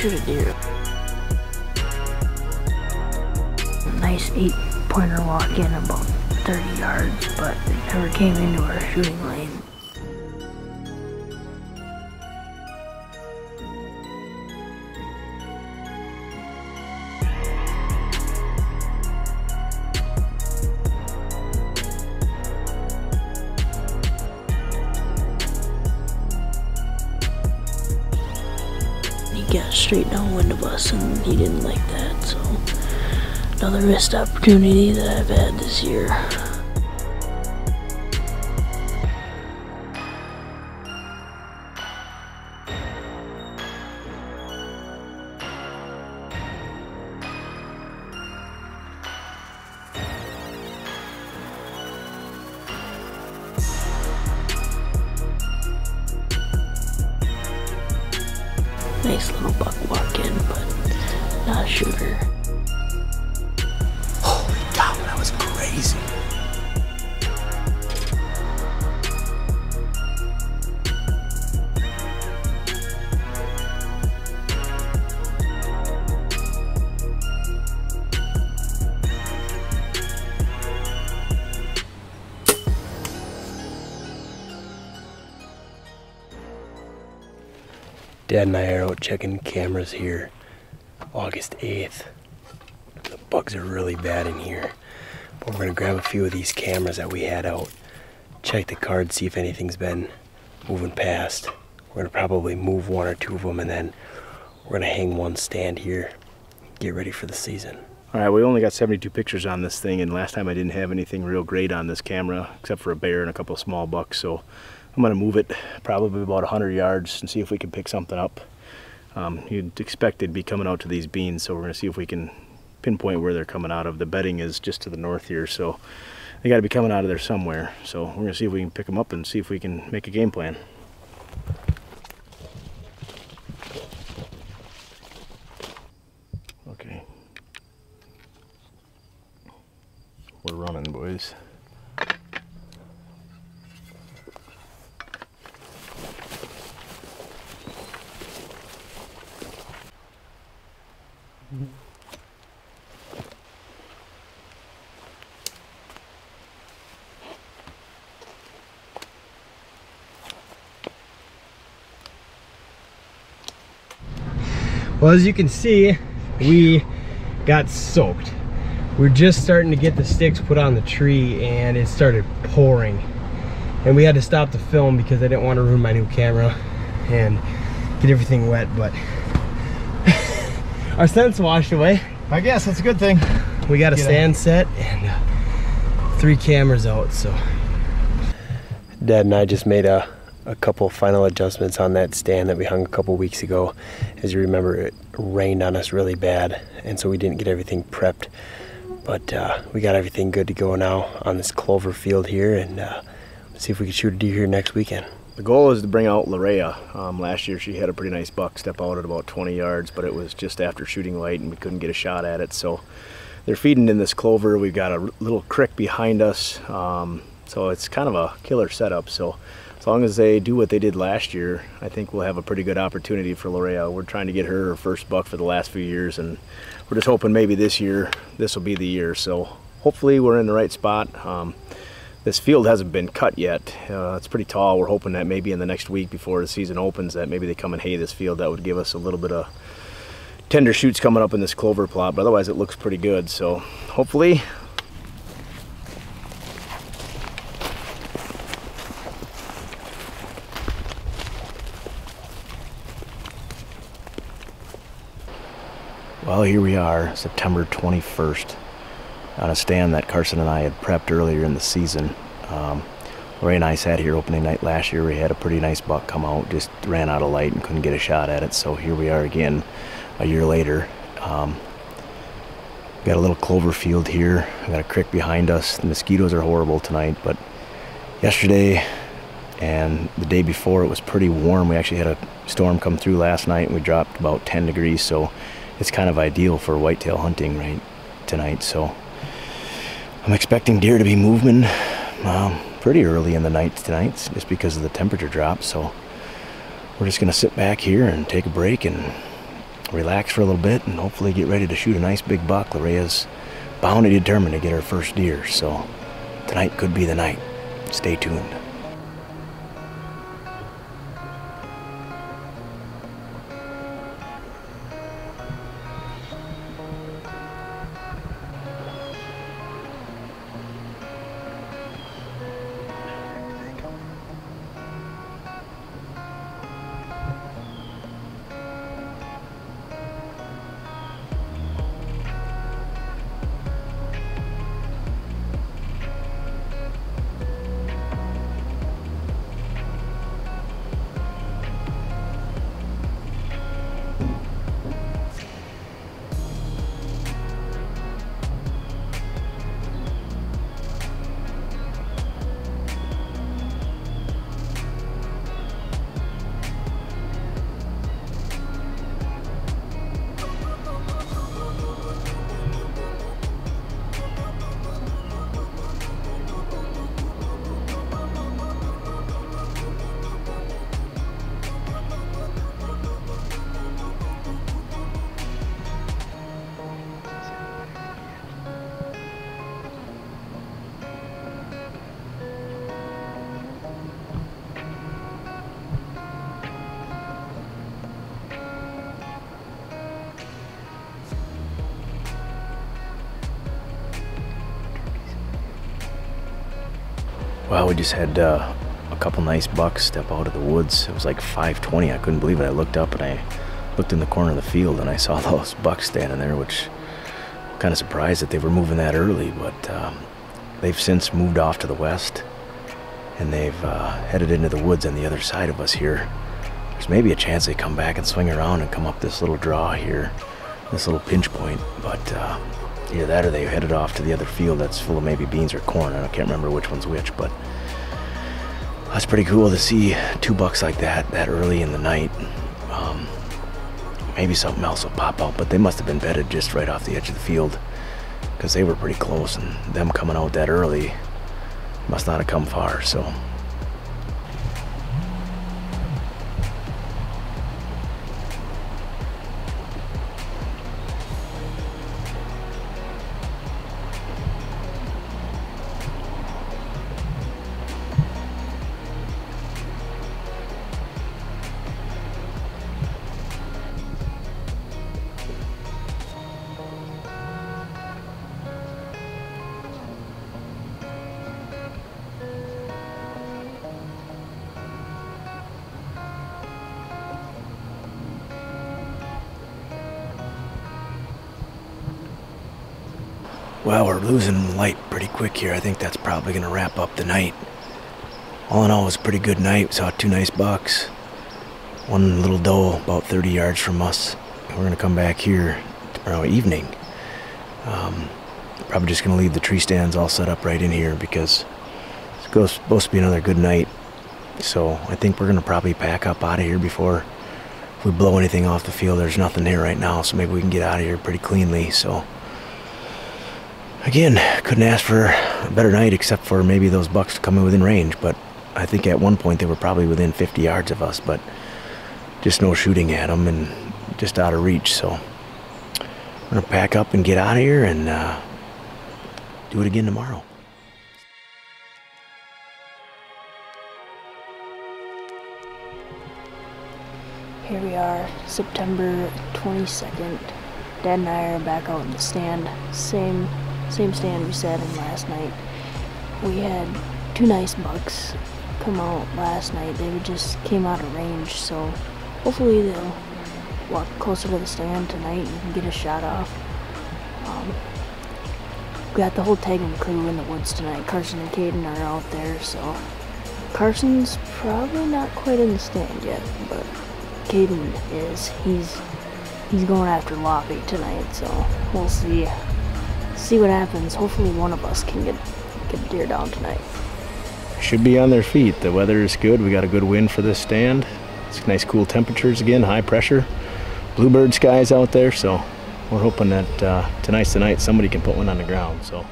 shoot a deer. Nice 8-pointer walk in about 30 yards, but it never came into our shooting lane. He got straight downwind of us and he didn't like that, so another missed opportunity that I've had this year. Nice little buck walk in, but not a shooter. Holy cow, that was crazy. Dad and I are out checking cameras here, August 8th. The bugs are really bad in here. But we're gonna grab a few of these cameras that we had out, check the cards, see if anything's been moving past. We're gonna probably move 1 or 2 of them, and then we're gonna hang one stand here, get ready for the season. All right, we only got 72 pictures on this thing, and last time I didn't have anything real great on this camera, except for a bear and a couple of small bucks, so I'm gonna move it probably about 100 yards and see if we can pick something up. You'd expect they'd be coming out to these beans, so we're gonna see if we can pinpoint where they're coming out of. The bedding is just to the north here, so they gotta be coming out of there somewhere. So we're gonna see if we can pick them up and see if we can make a game plan. Okay. We're running, boys. Well, as you can see, we got soaked. We're just starting to get the sticks put on the tree and it started pouring. And we had to stop the film because I didn't want to ruin my new camera and get everything wet, but our scent's washed away. I guess that's a good thing. We got a stand set and 3 cameras out, so. Dad and I just made a couple final adjustments on that stand that we hung a couple weeks ago. As you remember, it rained on us really bad, and so we didn't get everything prepped. But we got everything good to go now on this clover field here, and see if we can shoot a deer here next weekend. The goal is to bring out Larea. Last year she had a pretty nice buck step out at about 20 yards, but it was just after shooting light and we couldn't get a shot at it. So they're feeding in this clover. We've got a little creek behind us, so it's kind of a killer setup. So as long as they do what they did last year, I think we'll have a pretty good opportunity for Larea. We're trying to get her first buck for the last few years, and we're just hoping maybe this year, this will be the year. So hopefully we're in the right spot. This field hasn't been cut yet. It's pretty tall. We're hoping that maybe in the next week before the season opens that maybe they come and hay this field. That would give us a little bit of tender shoots coming up in this clover plot, but otherwise it looks pretty good. So hopefully. Well, here we are, September 21st, on a stand that Carson and I had prepped earlier in the season. Ray and I sat here opening night last year. We had a pretty nice buck come out, just ran out of light and couldn't get a shot at it. So here we are again a year later. Got a little clover field here. We got a creek behind us. The mosquitoes are horrible tonight, but yesterday and the day before it was pretty warm. We actually had a storm come through last night and we dropped about 10 degrees. So it's kind of ideal for whitetail hunting right tonight. So I'm expecting deer to be moving pretty early in the night tonight just because of the temperature drop. So we're just gonna sit back here and take a break and relax for a little bit and hopefully get ready to shoot a nice big buck. Larea's bound and determined to get her first deer, so tonight could be the night. Stay tuned. Well, we just had a couple nice bucks step out of the woods. It was like 5:20. I couldn't believe it. I looked up and I looked in the corner of the field and I saw those bucks standing there, which I'm kind of surprised that they were moving that early, but they've since moved off to the west and they've headed into the woods on the other side of us here. There's maybe a chance they come back and swing around and come up this little draw here, this little pinch point, but either that or they headed off to the other field that's full of maybe beans or corn. I can't remember which one's which, but that's pretty cool to see two bucks like that early in the night. Maybe something else will pop out, but they must have been bedded just right off the edge of the field because they were pretty close, and them coming out that early must not have come far. So well, we're losing light pretty quick here. I think that's probably going to wrap up the night. All in all, it was a pretty good night. We saw two nice bucks. One little doe about 30 yards from us. We're going to come back here tomorrow evening. Probably just going to leave the tree stands all set up right in here because it's supposed to be another good night. So I think we're going to probably pack up out of here before we blow anything off the field. There's nothing here right now, so maybe we can get out of here pretty cleanly. So again, couldn't ask for a better night except for maybe those bucks coming within range, but I think at one point they were probably within 50 yards of us, but just no shooting at them and just out of reach. So I'm going to pack up and get out of here and do it again tomorrow. Here we are, September 22nd. Dad and I are back out in the stand. Same stand we sat in last night. We had two nice bucks come out last night. They just came out of range, so hopefully they'll walk closer to the stand tonight and we can get a shot off. We got the whole tagging crew in the woods tonight. Carson and Caden are out there, so Carson's probably not quite in the stand yet, but Caden is. He's going after Lobby tonight, so we'll see what happens. Hopefully one of us can get a deer down tonight. Should be on their feet. The weather is good. We got a good wind for this stand. It's nice cool temperatures again, high pressure. Bluebird skies out there, so we're hoping that tonight's the night somebody can put one on the ground. So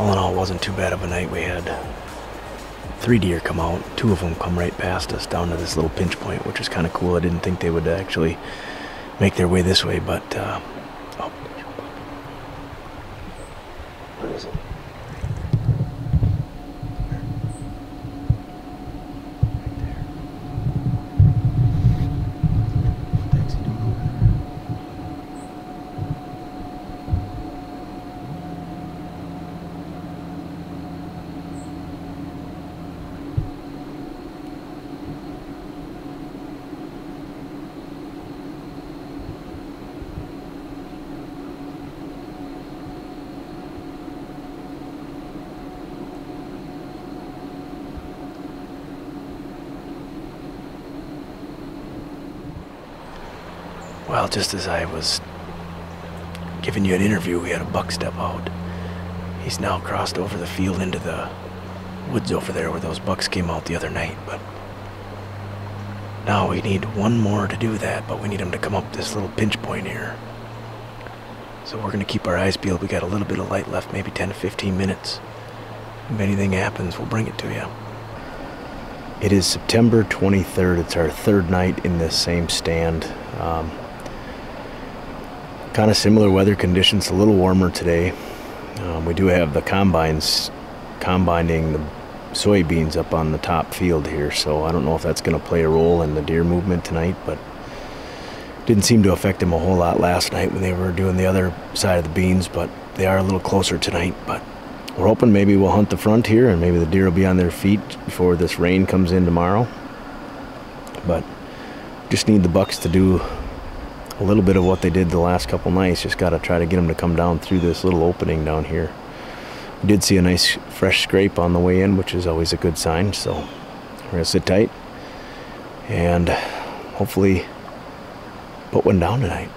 all in all, it wasn't too bad of a night. We had 3 deer come out. 2 of them come right past us down to this little pinch point, which is kind of cool. I didn't think they would actually make their way this way, but oh. What is it? Well, just as I was giving you an interview, we had a buck step out. He's now crossed over the field into the woods over there where those bucks came out the other night, but now we need one more to do that, but we need him to come up this little pinch point here. So we're gonna keep our eyes peeled. We got a little bit of light left, maybe 10 to 15 minutes. If anything happens, we'll bring it to you. It is September 23rd. It's our 3rd night in this same stand. Kind of similar weather conditions, a little warmer today. We do have the combines combining the soybeans up on the top field here, so I don't know if that's going to play a role in the deer movement tonight, but didn't seem to affect them a whole lot last night when they were doing the other side of the beans, but they are a little closer tonight. But we're hoping maybe we'll hunt the front here and maybe the deer will be on their feet before this rain comes in tomorrow. But just need the bucks to do a little bit of what they did the last couple nights. Just got to try to get them to come down through this little opening down here. We did see a nice fresh scrape on the way in, which is always a good sign. So we're going to sit tight and hopefully put one down tonight.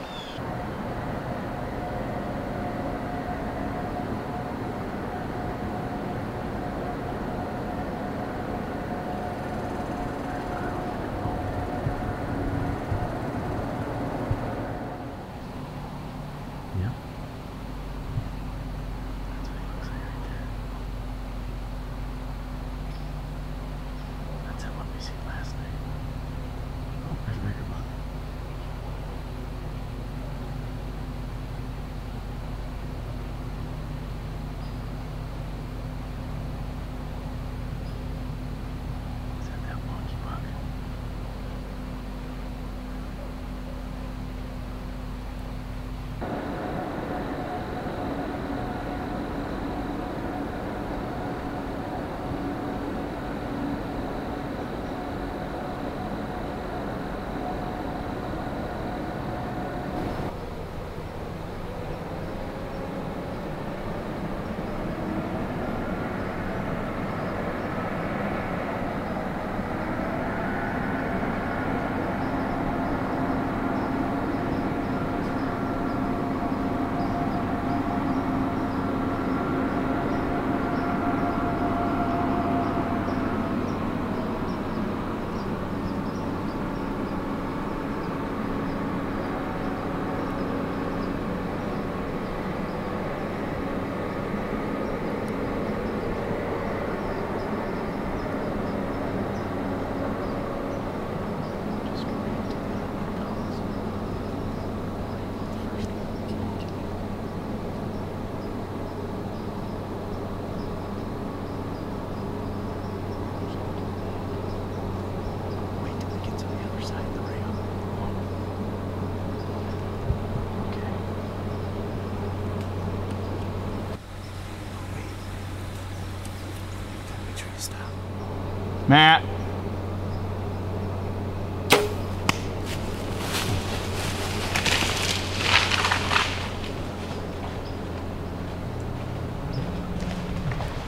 Matt.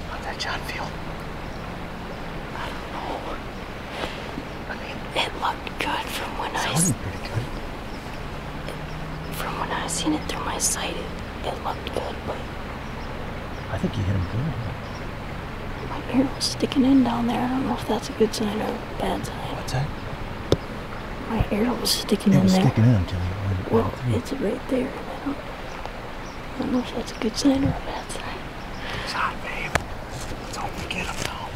How'd that John feel? I don't know. I mean, it looked good from when Sounded pretty good. From when I seen it through my sight, it looked good, but I think you hit him good. my ear was sticking in down there. I don't know if that's a good sign or a bad sign. What's that? My ear was sticking It in was there. sticking in until you went Well, through. it's right there. I don't know if that's a good sign or a bad sign. It's hot, man. Get him now.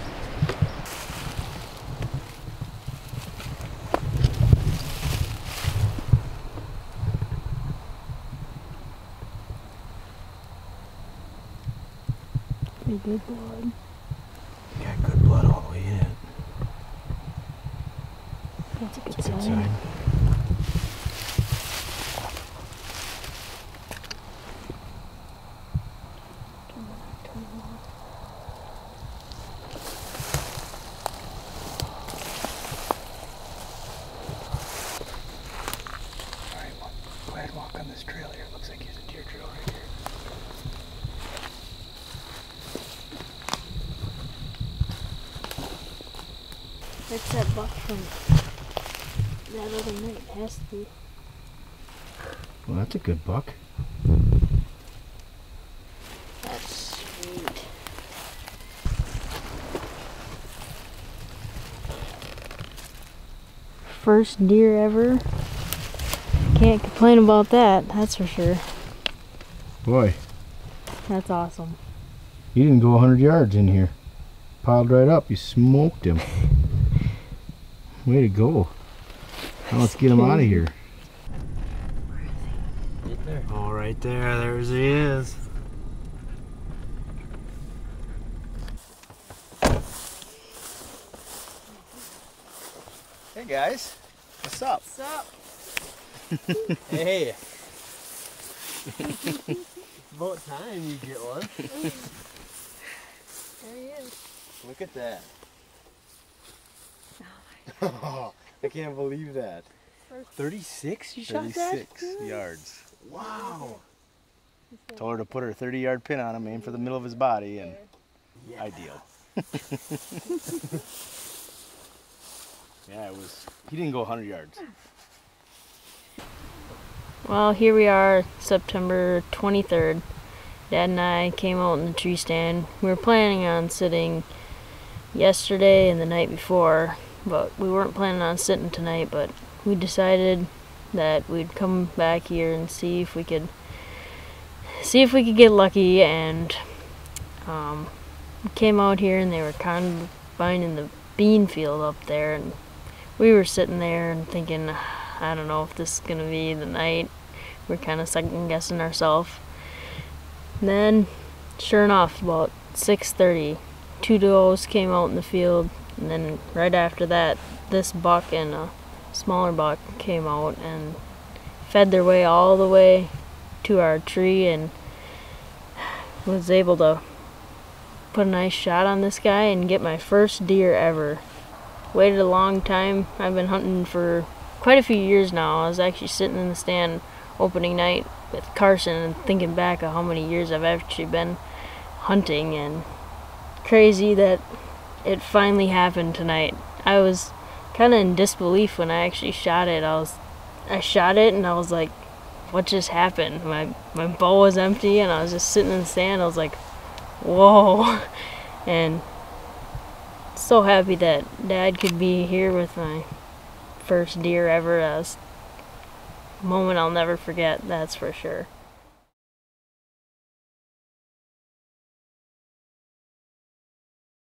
Pretty good blood. Got good blood all the way in it. That's a good It's a good sign. sign. Turn them off. Alright, well, go ahead and walk on this trail here. It looks like there's a deer trail right here. That's that buck from that other night. Has to be. Well, that's a good buck. That's sweet. First deer ever. Can't complain about that, that's for sure. Boy, That's awesome. he didn't go 100 yards in here. Piled right up. You smoked him. Way to go. Now let's get him out of here. Right there. Oh, right there. There he is. Hey guys, what's up? What's up? Hey. About time you get one. There he is. Look at that. Oh, I can't believe that. 36 you shot that? 36 yards. Wow. Told her to put her 30-yard pin on him, aim for the middle of his body, and Yeah. ideal. Yeah, it was. He didn't go 100 yards. Well, here we are, September 23rd. Dad and I came out in the tree stand. We were planning on sitting yesterday and the night before, but we weren't planning on sitting tonight, but we decided that we'd come back here and see if we could get lucky, and we came out here and they were combining the bean field up there, and we were sitting there and thinking, I don't know if this is gonna be the night. We're kind of second guessing ourselves. Then, sure enough, about 6:30, two does came out in the field, and then right after that, this buck and a smaller buck came out and fed their way all the way to our tree, and was able to put a nice shot on this guy and get my first deer ever. Waited a long time. I've been hunting for quite a few years now. I was actually sitting in the stand opening night with Carson and thinking back of how many years I've actually been hunting, and crazy that it finally happened tonight. I was kind of in disbelief when I actually shot it. I shot it and I was like, what just happened? My bow was empty and I was just sitting in the stand. I was like, whoa. And so happy that Dad could be here with my first deer ever. That was a moment I'll never forget, that's for sure.